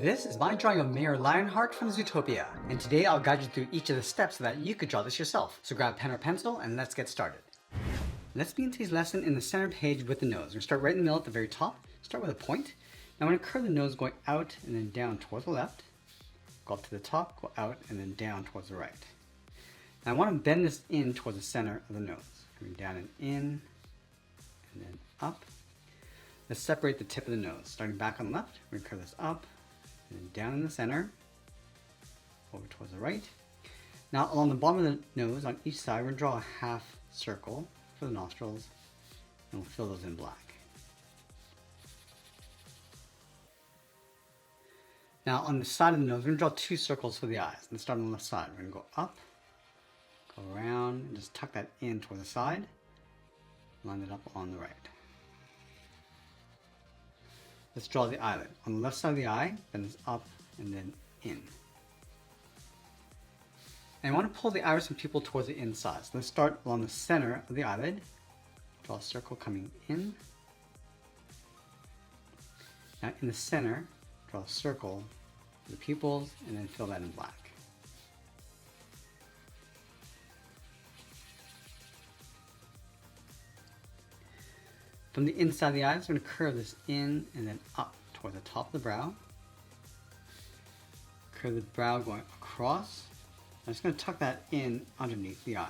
This is my drawing of Mayor Lionheart from Zootopia, and today I'll guide you through each of the steps so that you could draw this yourself. So grab pen or pencil and let's get started. Let's begin today's lesson in the center page with the nose. We're going to start right in the middle at the very top, start with a point. Now I'm going to curve the nose going out and then down towards the left, go up to the top, go out and then down towards the right. Now I want to bend this in towards the center of the nose, coming down and in, and then up. Let's separate the tip of the nose. Starting back on the left, we're going to curve this up, and then down in the center, over towards the right. Now along the bottom of the nose, on each side, we're going to draw a half circle for the nostrils, and we'll fill those in black. Now on the side of the nose, we're going to draw two circles for the eyes. Let's start on the left side. We're going to go up, go around, and just tuck that in toward the side, line it up on the right. Let's draw the eyelid. On the left side of the eye, bend this up and then in. And I want to pull the iris and pupil towards the inside. So let's start along the center of the eyelid. Draw a circle coming in. Now in the center, draw a circle for the pupils and then fill that in black. From the inside of the eyes, we're going to curve this in and then up toward the top of the brow. Curve the brow going across. I'm just going to tuck that in underneath the eyes.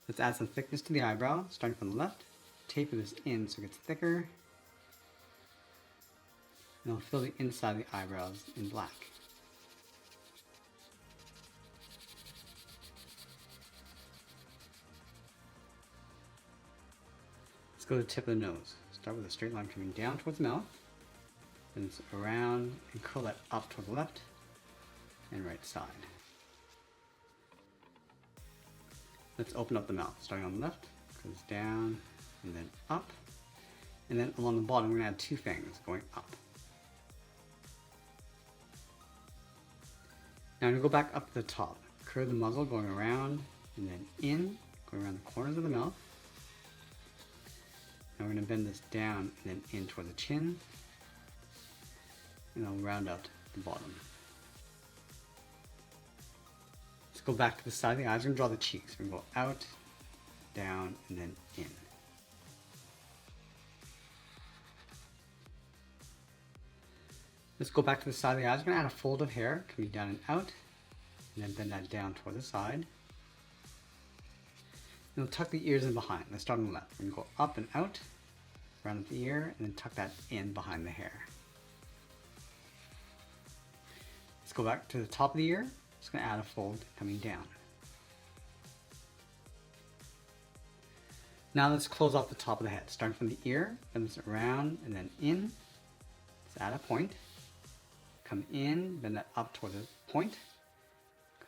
Let's add some thickness to the eyebrow, starting from the left. Taper this in so it gets thicker. And I'll fill the inside of the eyebrows in black. Let's go to the tip of the nose. Start with a straight line coming down towards the mouth, then it's around and curl that up toward the left and right side. Let's open up the mouth, starting on the left, goes down and then up, and then along the bottom we're going to add two fangs going up. Now I'm going to go back up to the top, curve the muzzle going around and then in, going around the corners of the mouth. Now we're going to bend this down and then in toward the chin, and I'll round out the bottom. Let's go back to the side of the eyes. We're going to draw the cheeks. We're going to go out, down, and then in. Let's go back to the side of the eyes. We're going to add a fold of hair coming down and out, and then bend that down toward the side. And we'll tuck the ears in behind. Let's start on the left. We're going to go up and out, round up the ear, and then tuck that in behind the hair. Let's go back to the top of the ear. Just going to add a fold coming down. Now let's close off the top of the head. Starting from the ear, bend this around and then in. Let's add a point. Come in, bend that up toward the point.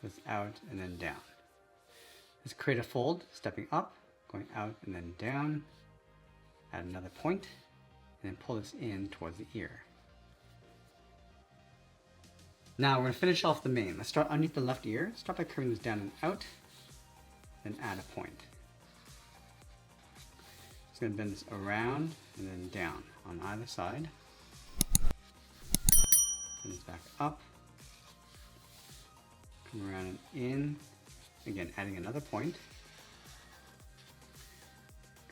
Goes out and then down. Let's create a fold, stepping up, going out and then down. Add another point, and then pull this in towards the ear. Now we're going to finish off the mane. Let's start underneath the left ear. Start by curving this down and out, then add a point. Just going to bend this around and then down on either side. Bend this back up. Come around and in. Again, adding another point.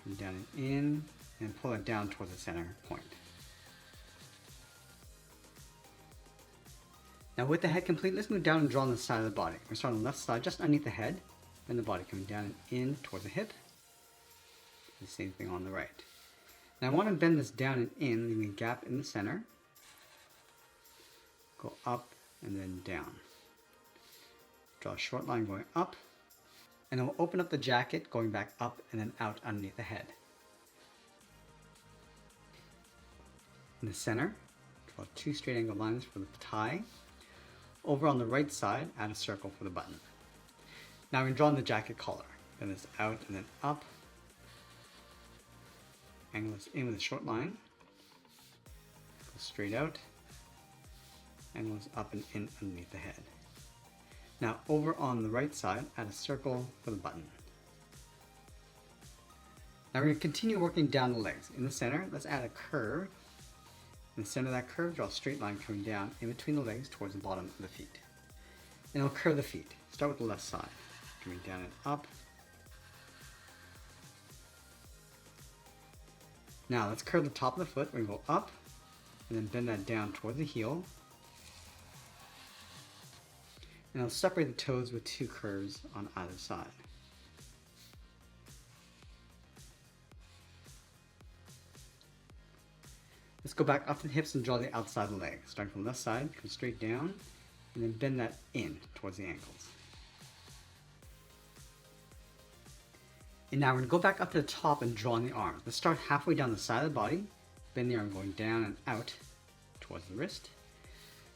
Come down and in, and pull it down towards the center point. Now with the head complete, let's move down and draw on the side of the body. We're starting on the left side, just underneath the head, and the body coming down and in towards the hip. The same thing on the right. Now I want to bend this down and in, leaving a gap in the center. Go up and then down. Draw a short line going up, and then we'll open up the jacket going back up and then out underneath the head. In the center, draw two straight angle lines for the tie. Over on the right side, add a circle for the button. Now we're going to draw in the jacket collar. Bend this out and then up. Angle this in with a short line. Go straight out. Angle this up and in underneath the head. Now over on the right side, add a circle for the button. Now we're going to continue working down the legs. In the center, let's add a curve. In the center of that curve, draw a straight line coming down in between the legs towards the bottom of the feet. And we'll curve the feet. Start with the left side, coming down and up. Now let's curve the top of the foot. We're going to go up and then bend that down towards the heel. And I'll separate the toes with 2 curves on either side. Let's go back up to the hips and draw the outside of the leg. Starting from the left side, come straight down, and then bend that in towards the ankles. And now we're going to go back up to the top and draw on the arms. Let's start halfway down the side of the body, bend the arm going down and out towards the wrist.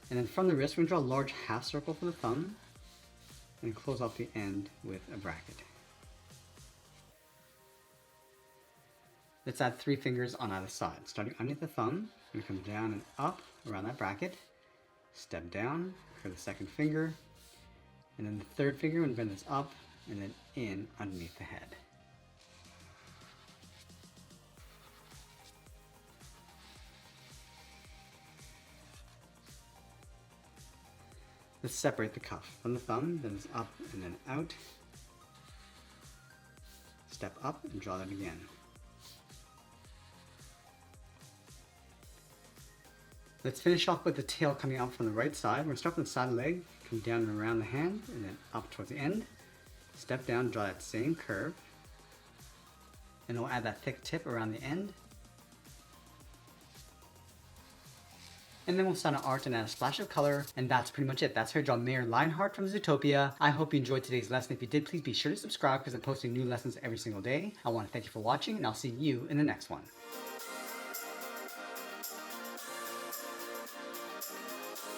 And then from the wrist, we're going to draw a large half circle for the thumb, and close off the end with a bracket. Let's add 3 fingers on either side. Starting underneath the thumb, we're going to come down and up around that bracket, step down, curve the second finger, and then the third finger, and bend this up and then in underneath the head. Let's separate the cuff from the thumb, bend this up and then out, step up and draw that again. Let's finish off with the tail coming out from the right side. We're going to start from the side of the leg, come down and around the hand, and then up towards the end. Step down, draw that same curve. And we'll add that thick tip around the end. And then we'll sign an art and add a splash of color. And that's pretty much it. That's how you draw Mayor Lionheart from Zootopia. I hope you enjoyed today's lesson. If you did, please be sure to subscribe because I'm posting new lessons every single day. I want to thank you for watching, and I'll see you in the next one.